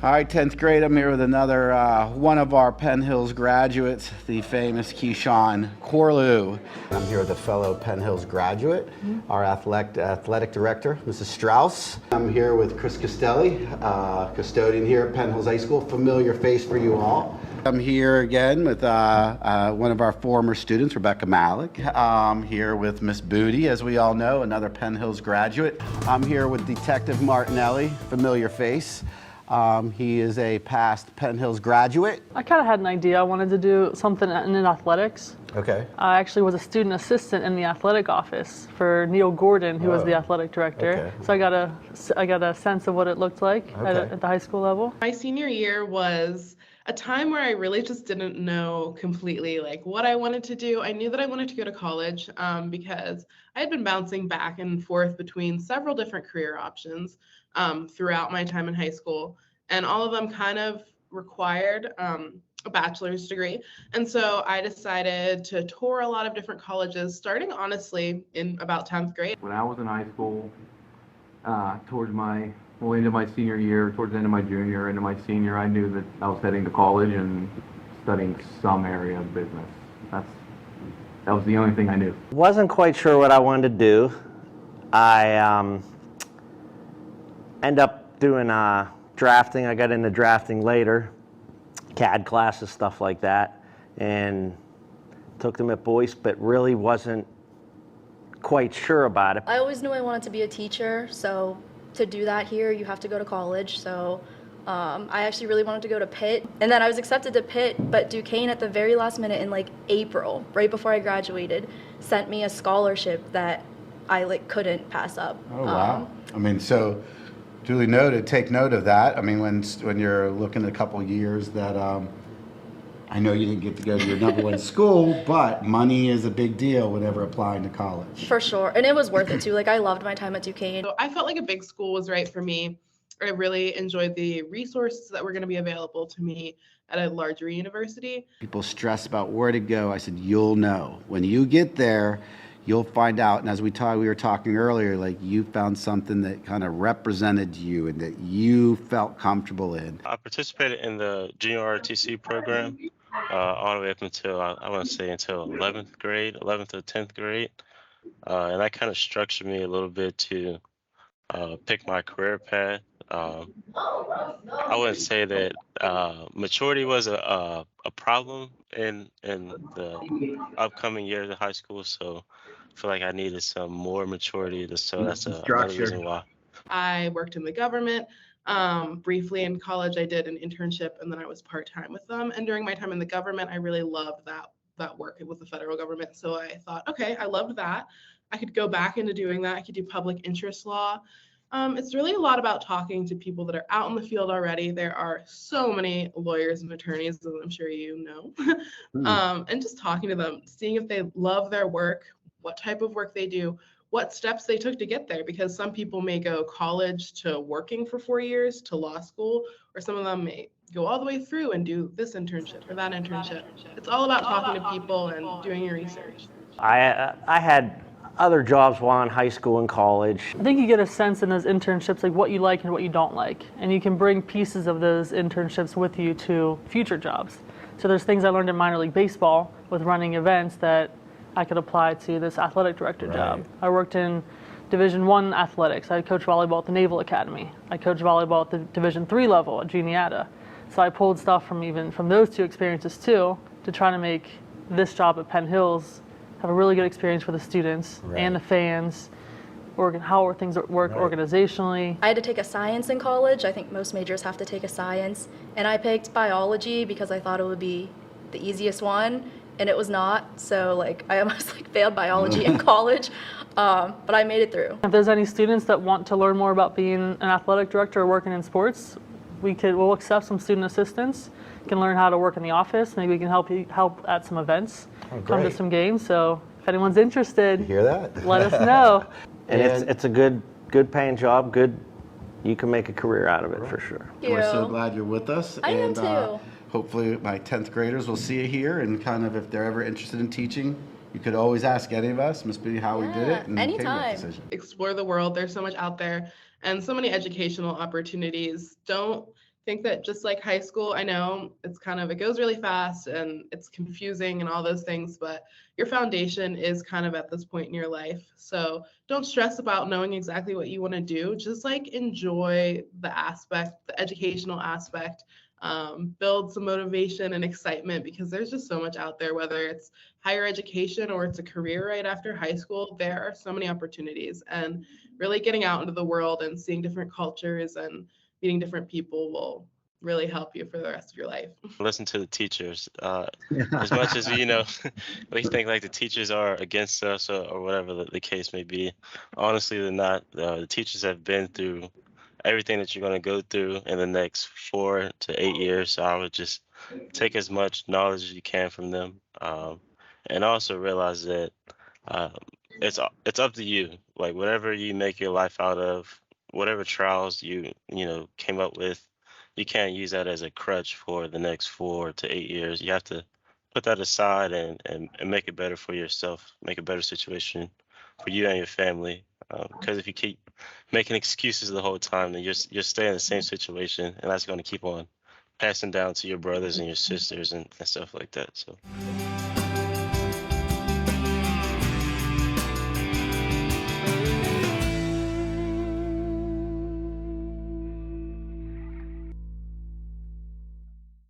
All right, 10th grade, I'm here with another one of our Penn Hills graduates, the famous Keyshawn Corlew. I'm here with a fellow Penn Hills graduate, our athletic director, Mrs. Strauss. I'm here with Chris Costelli, custodian here at Penn Hills High School, familiar face for you all. I'm here again with one of our former students, Rebecca Malik. Here with Miss Booty, as we all know, another Penn Hills graduate. I'm here with Detective Martinelli, familiar face. He is a past Penn Hills graduate. I kind of had an idea. I wanted to do something in athletics. Okay. I actually was a student assistant in the athletic office for Neil Gordon, who was the athletic director. Okay. So I got a sense of what it looked like at the high school level. My senior year was a time where I really just didn't know completely like what I wanted to do. I knew that I wanted to go to college because I had been bouncing back and forth between several different career options throughout my time in high school, and all of them kind of required a bachelor's degree. And so I decided to tour a lot of different colleges, starting honestly in about 10th grade. When I was in high school, into my senior year, towards the end of my junior, into my senior, I knew that I was heading to college and studying some area of business. That was the only thing I knew. Wasn't quite sure what I wanted to do. I end up doing drafting. I got into drafting later, CAD classes, stuff like that, and took them at Boyce, but really wasn't quite sure about it. I always knew I wanted to be a teacher, so to do that here, you have to go to college. So I actually really wanted to go to Pitt, and then I was accepted to Pitt, but Duquesne at the very last minute in like April, right before I graduated, sent me a scholarship that I couldn't pass up. Oh, wow. I mean, so duly noted, take note of that. I mean, when you're looking at a couple years that, I know you didn't get to go to your number one school, but money is a big deal whenever applying to college. For sure, and it was worth it too. Like, I loved my time at Duquesne. So I felt like a big school was right for me. I really enjoyed the resources that were going to be available to me at a larger university. People stress about where to go. I said, you'll know. When you get there, you'll find out. And as we were talking earlier, like you found something that kind of represented you and that you felt comfortable in. I participated in the junior ROTC program all the way up until, I want to say until 11th grade, 11th or 10th grade. And that kind of structured me a little bit to pick my career path. I wouldn't say that maturity was a problem in the upcoming years of high school, so I feel like I needed some more maturity, so that's another reason why. I worked in the government. Briefly in college, I did an internship, and then I was part-time with them. And during my time in the government, I really loved that work with the federal government. So I thought, okay, I loved that. I could go back into doing that. I could do public interest law. It's really a lot about talking to people that are out in the field already. There are so many lawyers and attorneys, as I'm sure you know, and just talking to them, seeing if they love their work, what type of work they do, what steps they took to get there, because some people may go college to working for 4 years to law school, or some of them may go all the way through and do this internship or that internship. It's all about talking to people and doing your research. I had other jobs while in high school and college. I think you get a sense in those internships like what you like and what you don't like, and you can bring pieces of those internships with you to future jobs. So there's things I learned in minor league baseball with running events that I could apply to this athletic director job. I worked in Division I athletics. I coached volleyball at the Naval Academy. I coached volleyball at the Division III level at Juniata. So I pulled stuff from those two experiences too to try to make this job at Penn Hills have a really good experience for the students and the fans, how things work organizationally. I had to take a science in college. I think most majors have to take a science. And I picked biology because I thought it would be the easiest one, and it was not. So I almost failed biology in college, but I made it through. If there's any students that want to learn more about being an athletic director or working in sports, we'll accept some student assistants. You can learn how to work in the office. Maybe we can help at some events, come to some games. So if anyone's interested, You hear that? let us know. And it's a good paying job. You can make a career out of it for sure. Thank you. We're so glad you're with us. I am too. Hopefully my 10th graders will see you here, and kind of if they're ever interested in teaching, you could always ask any of us, Miss B, how we did it, and take that anytime. decision. Explore the world. There's so much out there and so many educational opportunities. Don't think that just like high school, I know it goes really fast and it's confusing and all those things, but your foundation is kind of at this point in your life. So don't stress about knowing exactly what you want to do. Just like enjoy the educational aspect, build some motivation and excitement, because there's just so much out there, whether it's higher education or it's a career right after high school. There are so many opportunities, and really getting out into the world and seeing different cultures and meeting different people will really help you for the rest of your life. Listen to the teachers. As much as we think like the teachers are against us or whatever the case may be, honestly, they're not. The teachers have been through everything that you're going to go through in the next 4 to 8 years. So I would just take as much knowledge as you can from them, and also realize that it's up to you. Like whatever you make your life out of, whatever trials you came up with, you can't use that as a crutch for the next 4 to 8 years. You have to put that aside and make it better for yourself, make a better situation for you and your family. Because if you keep making excuses the whole time, then you're staying in the same situation, and that's going to keep on passing down to your brothers and your sisters and stuff like that. So.